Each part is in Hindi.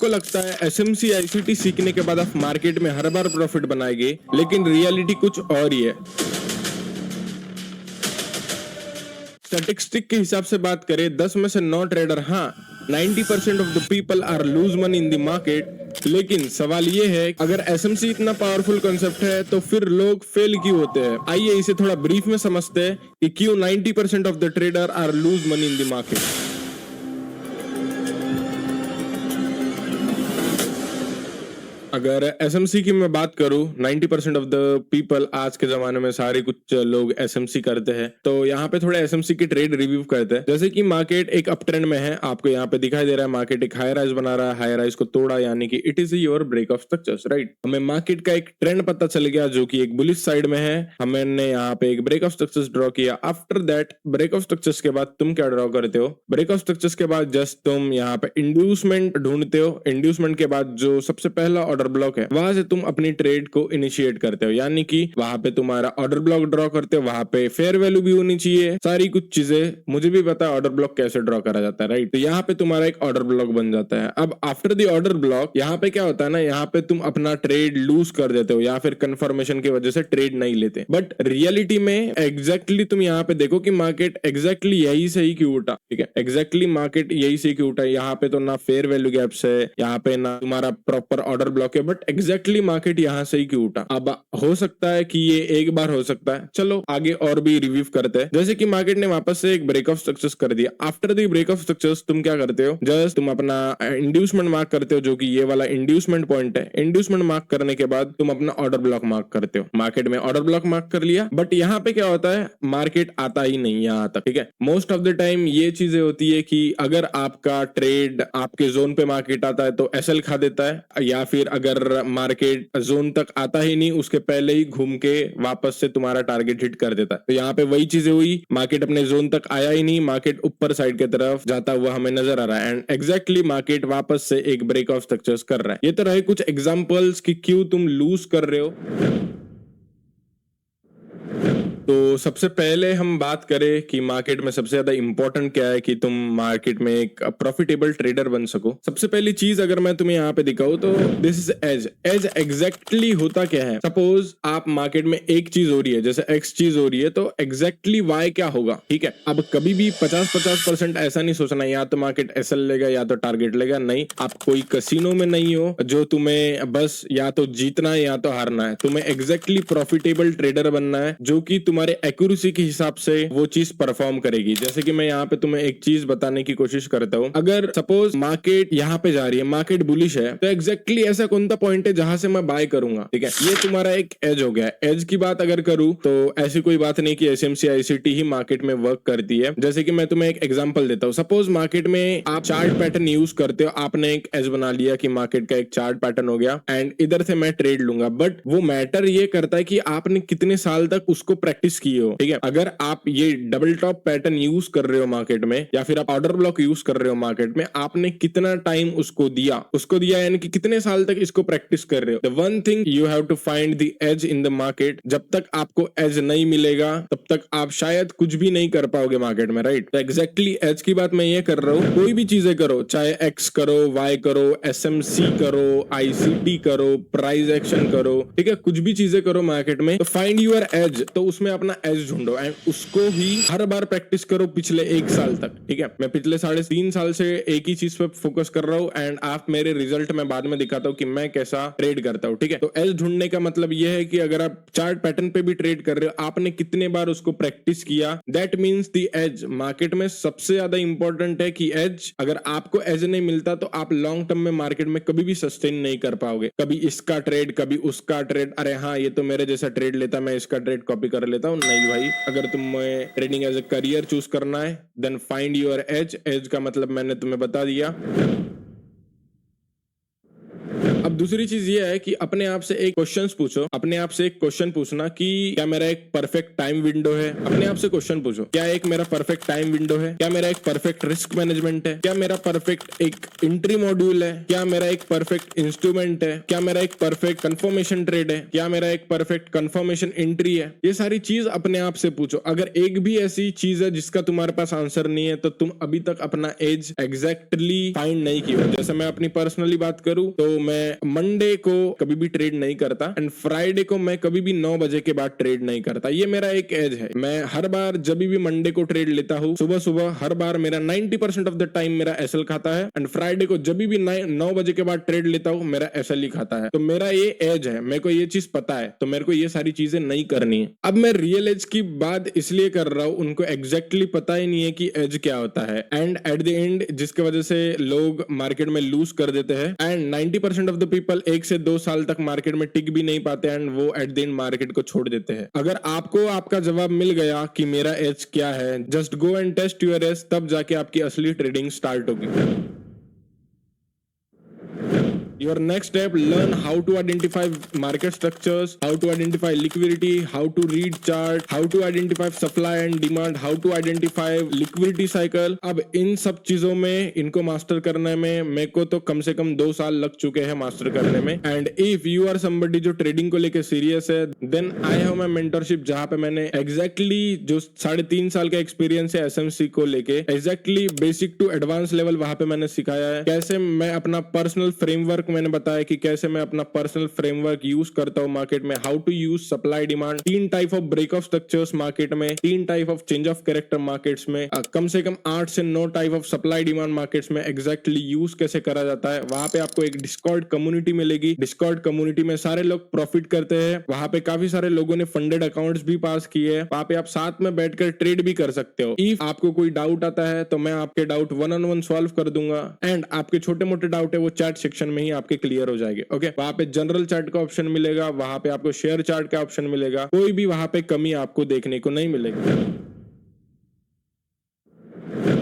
आपको लगता है एसएमसी आईसीटी सीखने के बाद आप मार्केट में हर बार प्रॉफिट बनाएंगे, लेकिन रियलिटी कुछ और ही है। स्टैटिस्टिक के हिसाब से बात करें, 10 में से 9 ट्रेडर, हाँ 90% of the people are lose money in the market. लेकिन सवाल ये है, अगर एसएमसी इतना पावरफुल कॉन्सेप्ट है तो फिर लोग फेल क्यों होते हैं? आइए इसे थोड़ा ब्रीफ में समझते हैं कि क्यों 90% of the trader are lose money in the market. अगर एसएमसी की मैं बात करूं, 90% ऑफ द पीपल आज के जमाने में सारे कुछ लोग एसएमसी करते हैं। तो यहाँ पे थोड़ा एसएमसी की ट्रेड रिव्यू करते हैं। जैसे कि मार्केट एक अप ट्रेंड में है, आपको यहाँ पे दिखाई दे रहा है मार्केट एक हाई राइज बना रहा है, हाई राइज को तोड़ा, यानी कि it is your break of structures, right. हमें मार्केट का एक ट्रेंड पता चल गया जो कि एक बुलिश साइड में है। हमने यहाँ पे एक ब्रेक ऑफ स्ट्रक्चर्स ड्रॉ किया। After that break of structures के बाद तुम क्या ड्रॉ करते हो? ब्रेक ऑफ स्ट्रक्चर्स के बाद जस्ट तुम यहाँ पे इंड्यूसमेंट ढूंढते हो। इंड्यूसमेंट के बाद जो सबसे पहला ऑर्डर ब्लॉक है, वहां से तुम अपनी ट्रेड को इनिशिएट करते हो, यानी कि वहां पे तुम्हारा ऑर्डर ब्लॉक ड्रॉ करते हो। वहां पे फेयर वैल्यू भी होनी चाहिए, सारी कुछ चीजें। मुझे भी पता है ऑर्डर ब्लॉक कैसे ड्रॉ करा जाता है, राइट। तो यहाँ पे तुम्हारा एक ऑर्डर ब्लॉक बन जाता है। अब आफ्टर द ऑर्डर ब्लॉक यहाँ पे क्या होता है ना, यहाँ पे तुम अपना ट्रेड लूज कर देते हो या फिर कंफर्मेशन की वजह से ट्रेड नहीं लेते। बट रियलिटी में एग्जैक्टली तुम यहाँ पे देखो कि मार्केट एग्जैक्टली यही से ही क्यों उठा, ठीक है। एग्जैक्टली मार्केट यही से क्यों उठा। यहाँ पे तो ना फेयर वैल्यू गैप्स है, यहाँ पे ना तुम्हारा प्रॉपर ऑर्डर ब्लॉक है, बट एग्जैक्टली मार्केट यहाँ से ही क्यों उठा। अब हो सकता है कि ये एक बार हो सकता है, चलो आगे और भी रिव्यू करते हैं। जैसे कि मार्केट ने वापस से एक ब्रेक ऑफ स्ट्रक्चर्स कर दिया। After the break of structures तुम क्या करते हो? जस्ट तुम अपना इंड्यूसमेंट मार्क करते हो, जो कि ये वाला इंड्यूसमेंट पॉइंट है। इंड्यूसमेंट मार्क करने के बाद तुम अपना ऑर्डर ब्लॉक मार्क करते हो। मार्केट में ऑर्डर ब्लॉक मार्क कर लिया, बट यहाँ पे क्या होता है, मार्केट आता ही नहीं यहाँ तक, ठीक है। मोस्ट ऑफ द टाइम ये चीजें होती है कि अगर आपका ट्रेड आपके जोन पे मार्केट आता है तो एसएल खा देता है, या फिर अगर मार्केट जोन तक आता ही नहीं उसके पहले ही घूम के वापस से तुम्हारा टारगेट हिट कर देता है। तो यहाँ पे वही चीजें हुई, मार्केट अपने जोन तक आया ही नहीं, मार्केट ऊपर साइड की तरफ जाता हुआ हमें नजर आ रहा है। एंड एग्जैक्टली मार्केट वापस से एक ब्रेक ऑफ स्ट्रक्चर्स कर रहा है। ये तो रहे कुछ एग्जांपल्स कि क्यों तुम लूज कर रहे हो। तो सबसे पहले हम बात करें कि मार्केट में सबसे ज्यादा इंपॉर्टेंट क्या है कि तुम मार्केट में एक प्रॉफिटेबल ट्रेडर बन सको। सबसे पहली चीज अगर मैं तुम्हें यहाँ पे दिखाऊं तो this is edge. Edge exactly होता क्या है? सपोज आप मार्केट में एक चीज हो रही है, जैसे एक्स चीज हो रही है, तो एग्जैक्टली वाई क्या होगा, ठीक है। अब कभी भी 50-50% ऐसा नहीं सोचना या तो मार्केट एसएल लेगा या तो टारगेट लेगा। नहीं, आप कोई कसिनो में नहीं हो जो तुम्हें बस या तो जीतना है या तो हारना है। तुम्हें एग्जैक्टली प्रॉफिटेबल ट्रेडर बनना है जो कि तुम्हारे एक्यूरेसी के हिसाब से वो चीज परफॉर्म करेगी। जैसे कि मैं यहाँ पे तुम्हें एक चीज बताने की कोशिश करता हूँ। अगर सपोज मार्केट यहाँ पे जा रही है, मार्केट बुलिश है, तो एग्जैक्टली ऐसा कौन सा पॉइंट है जहां से मैं बाय करूंगा, ठीक है। ये तुम्हारा एक एज हो गया। एज की बात अगर करूं तो ऐसी कोई बात नहीं कि एसएमसी आईसीटी ही मार्केट में वर्क करती है। जैसे कि मैं तुम्हें एक एग्जांपल देता हूँ। सपोज मार्केट में आप चार्ट पैटर्न यूज करते हो, आपने एक एज बना लिया कि मार्केट का एक चार्ट पैटर्न हो गया एंड इधर से मैं ट्रेड लूंगा। बट वो मैटर ये करता है कि आपने कितने साल तक उसको प्रैक्टिस किए हो, ठीक है। अगर आप ये डबल टॉप पैटर्न यूज कर रहे हो मार्केट में, या फिर आप ऑर्डर ब्लॉक यूज कर रहे हो मार्केट में, आपने कितना टाइम उसको दिया यानी कि कितने साल तक इसको प्रैक्टिस कर रहे हो। The one thing you have to find the edge in the market. जब तक आपको एज नहीं मिलेगा तब तक आप शायद कुछ भी नहीं कर पाओगे मार्केट में, राइट। तो एग्जैक्टली एज की बात मैं ये कर रहा हूँ। कोई भी चीजें करो, चाहे एक्स करो, वाई करो, एसएमसी करो, आईसीटी करो, प्राइस एक्शन करो, ठीक है, कुछ भी चीजें करो मार्केट में, तो फाइंड यूर एज। तो उसमें अपना एज ढूंढो एंड उसको ही हर बार प्रैक्टिस करो पिछले 1 साल तक, ठीक है। मैं पिछले 3.5 साल से एक ही चीज पे फोकस कर रहा हूँ एंड आप मेरे रिजल्ट में बाद में दिखाता हूँ कि मैं कैसा ट्रेड करता हूँ, ठीक है। तो एज ढूंढने का मतलब यह है कि अगर आप चार्ट पैटर्न पे भी ट्रेड कर रहे हो, आपने कितने बार उसको प्रैक्टिस किया, that means the edge. Market में सबसे ज्यादा इंपॉर्टेंट है कि एज। अगर आपको एज नहीं मिलता तो आप लॉन्ग टर्म में मार्केट में कभी भी सस्टेन नहीं कर पाओगे। कभी इसका ट्रेड, कभी उसका ट्रेड, अरे हाँ ये तो मेरे जैसा ट्रेड लेता, मैं इसका ट्रेड कॉपी कर लेता हूँ। नहीं भाई, अगर तुम्हें trading as a career choose करना है then find your edge. Edge का मतलब मैंने तुम्हें बता दिया। अब दूसरी चीज ये है कि अपने आप से एक क्वेश्चन पूछो, अपने आप से एक क्वेश्चन पूछना कि क्या मेरा एक परफेक्ट टाइम विंडो है। अपने आप से क्वेश्चन पूछो, क्या एक मेरा परफेक्ट टाइम विंडो है, क्या मेरा एक परफेक्ट रिस्क मैनेजमेंट है, क्या मेरा परफेक्ट एक एंट्री मॉड्यूल है, क्या मेरा एक परफेक्ट इंस्ट्रूमेंट है, क्या मेरा एक परफेक्ट कंफर्मेशन ट्रेड है, क्या मेरा एक परफेक्ट कंफर्मेशन एंट्री है। ये सारी चीज अपने आप से पूछो। अगर एक भी ऐसी चीज है जिसका तुम्हारे पास आंसर नहीं है तो तुम अभी तक अपना एज एग्जैक्टली फाइंड नहीं किया। जैसे मैं अपनी पर्सनली बात करूं तो मैं मंडे को कभी भी ट्रेड नहीं करता एंड फ्राइडे को मैं कभी भी 9 बजे के बाद ट्रेड नहीं करता। ये मेरा एक एज है। मैं हर बार जब भी मंडे को ट्रेड लेता हूँ सुबह सुबह हर बार मेरा 90% ऑफ द टाइम मेरा एसएल खाता है एंड फ्राइडे को जब भी 9 बजे के बाद ट्रेड लेता हूँ मेरा एसएल ही खाता है। तो मेरा ये एज है, मेरे को ये चीज पता है, तो मेरे को ये सारी चीजें नहीं करनी है। अब मैं रियल एज की बात इसलिए कर रहा हूँ, उनको एग्जैक्टली पता ही नहीं है कि एज क्या होता है एंड एट द एंड जिसके वजह से लोग मार्केट में लूज कर देते हैं एंड 90% ऑफ द पीपल 1 से 2 साल तक मार्केट में टिक भी नहीं पाते एंड वो एट द एंड मार्केट को छोड़ देते हैं। अगर आपको आपका जवाब मिल गया कि मेरा एज क्या है, just go and test your edge, तब जाके आपकी असली ट्रेडिंग स्टार्ट होगी। Your next step, learn how to identify market structures, how to identify liquidity, how to read chart, how to identify supply and demand, how to identify liquidity cycle। अब इन सब चीजों में इनको मास्टर करने में मेरे को तो कम से कम 2 साल लग चुके हैं मास्टर करने में। And if you are somebody जो ट्रेडिंग को लेके सीरियस है, then I have my mentorship जहां पे मैंने एग्जैक्टली जो 3.5 साल का एक्सपीरियंस है एसएमसी को लेके exactly basic to advance level वहां पे मैंने सिखाया है। कैसे मैं अपना पर्सनल फ्रेमवर्क मैंने बताया कि कैसे मैं अपना पर्सनल फ्रेमवर्क यूज करता हूं मार्केट में, how to use supply demand, 3 type of break of structures market में, 3 type of change of character markets में, कम से कम 8 से 9 type of supply demand markets में एग्जैक्टली यूज कैसे करा जाता है। वहां पे आपको एक डिस्कॉर्ड कम्युनिटी मिलेगी। डिस्कॉर्ड कम्युनिटी में सारे लोग प्रॉफिट करते हैं। वहां पे काफी सारे लोगों ने फंडेड अकाउंट्स भी पास किए हैं। वहां पे आप साथ में बैठकर ट्रेड भी कर सकते हो। इफ आपको कोई डाउट आता है तो मैं आपके डाउट 1-on-1 सॉल्व कर दूंगा एंड आपके छोटे मोटे डाउट है वो चैट सेक्शन में ही आपके क्लियर हो जाएंगे। ओके, वहां पे जनरल चार्ट का ऑप्शन मिलेगा, वहां पे आपको शेयर चार्ट का ऑप्शन मिलेगा। कोई भी वहां पे कमी आपको देखने को नहीं मिलेगी।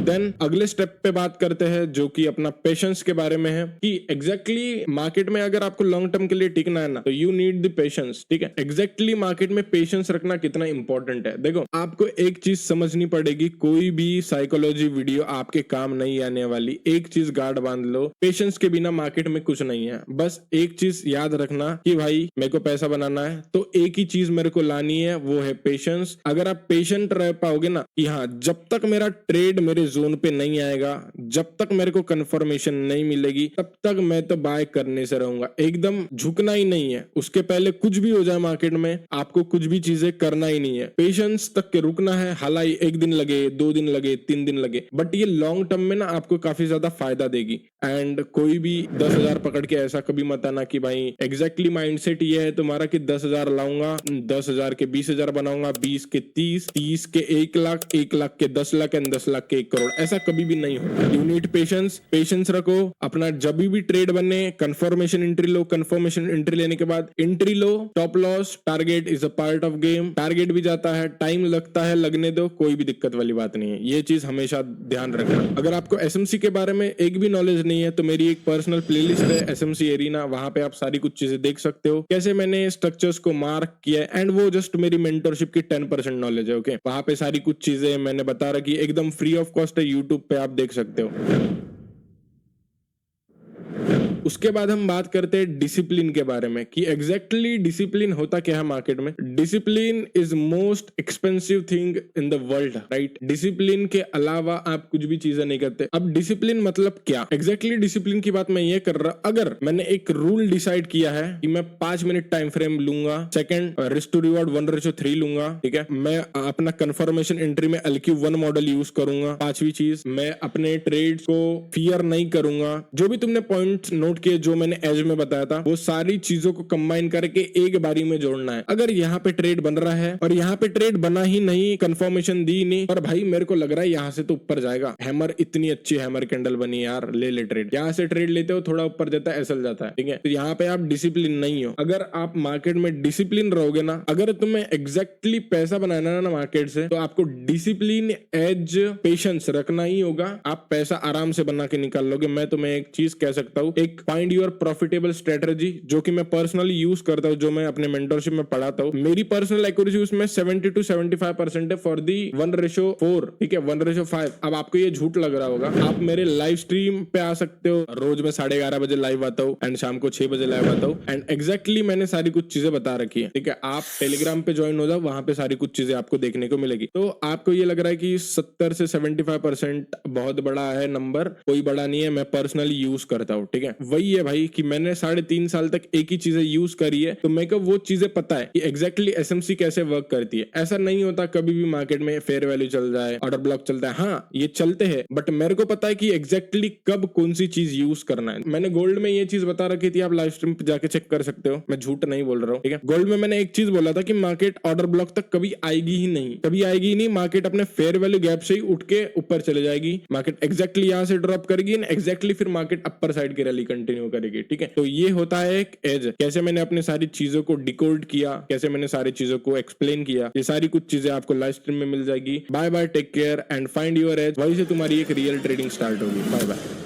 देन अगले स्टेप पे बात करते हैं जो कि अपना पेशेंस के बारे में है कि एग्जैक्टली मार्केट में अगर आपको लॉन्ग टर्म के लिए टिकना है ना तो यू नीड द पेशेंस। ठीक है, एग्जैक्टली मार्केट में पेशेंस रखना कितना इंपॉर्टेंट है। देखो, आपको एक चीज समझनी पड़ेगी, कोई भी साइकोलॉजी वीडियो आपके काम नहीं आने वाली। एक चीज गार्ड बांध लो, पेशेंस के बिना मार्केट में कुछ नहीं है। बस एक चीज याद रखना कि भाई मेरे को पैसा बनाना है तो एक ही चीज मेरे को लानी है, वो है पेशेंस। अगर आप पेशेंट रह पाओगे ना कि हाँ जब तक मेरा ट्रेड मेरे जोन पे नहीं आएगा, जब तक मेरे को कंफर्मेशन नहीं मिलेगी तब तक मैं तो बाय करने से रहूंगा। एकदम झुकना ही नहीं है। उसके पहले कुछ भी हो जाए मार्केट में आपको कुछ भी चीजें करना ही नहीं है। पेशेंस तक के रुकना है, हालांकि 1 दिन लगे, 2 दिन लगे, 3 दिन लगे, बट ये लॉन्ग टर्म में ना आपको काफी ज्यादा फायदा देगी। एंड कोई भी 10,000 पकड़ के ऐसा कभी मत आना कि भाई एग्जैक्टली माइंडसेट ये है तुम्हारा कि 10,000 लाऊंगा, 10,000 के 20,000 बनाऊंगा, 20 के 30, 30 के 1 लाख, 1 लाख के 10 लाख एंड 10 लाख के 1 करोड़। ऐसा कभी भी नहीं होगा। You need patience. पेशेंस रखो अपना। जब भी ट्रेड बने कंफर्मेशन एंट्री लो, कंफर्मेशन एंट्री लेने के बाद entry low, stop loss, target is a part of game. Target भी जाता है, टाइम लगता है, लगने दो, कोई भी दिक्कत वाली बात नहीं है। ये चीज हमेशा ध्यान रखना। अगर आपको एसएमसी के बारे में एक भी नॉलेज नहीं है तो मेरी एक पर्सनल प्लेलिस्ट है एसएमसी एरिना, वहां पे आप सारी कुछ चीजें देख सकते हो, कैसे मैंने स्ट्रक्चर्स को मार्क किया एंड वो जस्ट मेरी मेंटरशिप की 10% नॉलेज है। ओके, वहां पे सारी कुछ चीजें मैंने बता रखी, एकदम फ्री ऑफ कॉस्ट है, यूट्यूब पे आप देख सकते हो। उसके बाद हम बात करते हैं डिसिप्लिन के बारे में कि एग्जैक्टली डिसिप्लिन होता क्या है मार्केट में। Discipline is most expensive thing in the world, right. Discipline के अलावा आप कुछ भी चीजें नहीं करते। अब डिसिप्लिन मतलब क्या एग्जैक्टली डिसिप्लिन की बात मैं ये कर रहा, अगर मैंने एक रूल डिसाइड किया है कि मैं 5 मिनट टाइम फ्रेम लूंगा, सेकंड रिस्क टू रिवॉर्ड 1:3 लूंगा, ठीक है, मैं अपना कंफर्मेशन एंट्री में LQ1 मॉडल यूज करूंगा, 5वीं चीज मैं अपने ट्रेड्स को फियर नहीं करूंगा। जो भी तुमने पॉइंट नोट किए जो मैंने एज में बताया था वो सारी चीजों को कंबाइन करके एक बारी में जोड़ना है। अगर यहाँ पे ट्रेड बन रहा है और यहाँ पे ट्रेड बना ही नहीं, कंफर्मेशन दी नहीं, और भाई मेरे को लग रहा है यहाँ से तो ऊपर जाएगा, हैमर इतनी अच्छी हैमर कैंडल बनी यार, ले ट्रेड, यहाँ से ट्रेड लेते हो, थोड़ा ऊपर जाता है, एसएल जाता है, ठीक है, तो यहाँ पे आप डिसिप्लिन नहीं हो। अगर आप मार्केट में डिसिप्लिन रहोगे ना, अगर तुम्हें एग्जैक्टली पैसा बनाना है ना मार्केट से, तो आपको डिसिप्लिन, एज, पेशेंस रखना ही होगा। आप पैसा आराम से बना के निकाल लोगे। मैं तुम्हें एक चीज कह सकता हूँ, एक फाइंड योर प्रॉफिटेबल स्ट्रेटजी, जो कि मैं पर्सनली यूज करता हूँ, जो मैं अपने मेंटरशिप में पढ़ाता हूँ। मेरी पर्सनल एक्यूरेसी उसमें 70 to 75% है फॉर दी 1:4, ठीक है, 1:5। अब आपको ये झूठ लग रहा होगा, आप मेरे लाइव स्ट्रीम पे आ सकते हो, रोज मैं 11:30 बजे लाइव आता हूँ एंड शाम को 6 बजे लाइव आता हूँ, एंड एग्जैक्टली मैंने सारी कुछ चीजें बता रखी है, ठीक है। आप टेलीग्राम पे ज्वाइन हो जाओ, वहां पे सारी कुछ चीजें आपको देखने को मिलेगी। तो आपको ये लग रहा है कि 70 से 75% बहुत बड़ा है नंबर, कोई बड़ा नहीं है, मैं पर्सनली यूज करता हूँ, ठीक है। वही है भाई कि मैंने 3.5 साल तक एक ही चीजें यूज करी है, तो मेरे को वो चीजें पता है कि एग्जैक्टली एसएमसी कैसे वर्क करती है। ऐसा नहीं होता कभी भी मार्केट में फेयर वैल्यू चल जाए, ऑर्डर ब्लॉक चलता है, हाँ ये चलते हैं, बट मेरे को पता है कि एग्जैक्टली कब कौन सी चीज यूज करना है। मैंने गोल्ड में ये चीज बता रखी थी, आप लाइव स्ट्रीम पे जाके चेक कर सकते हो, मैं झूठ नहीं बोल रहा हूँ, ठीक है। गोल्ड में मैंने एक चीज बोला था कि मार्केट ऑर्डर ब्लॉक तक कभी आएगी ही नहीं, कभी आएगी ही नहीं, मार्केट अपने फेयर वैल्यू गैप से ही उठ के ऊपर चले जाएगी, मार्केट एग्जैक्टली यहां से ड्रॉप करेगी, एग्जैक्टली फिर मार्केट अपर साइड की रैली कंटिन्यू करेगी, ठीक है। तो ये होता है एक एज, कैसे मैंने अपने सारी चीजों को डिकोड किया, कैसे मैंने सारी चीजों को एक्सप्लेन किया, ये सारी कुछ चीजें आपको लाइव स्ट्रीम में मिल जाएगी। Bye bye, take care and find your edge, वहीं से तुम्हारी एक रियल ट्रेडिंग स्टार्ट होगी। Bye bye.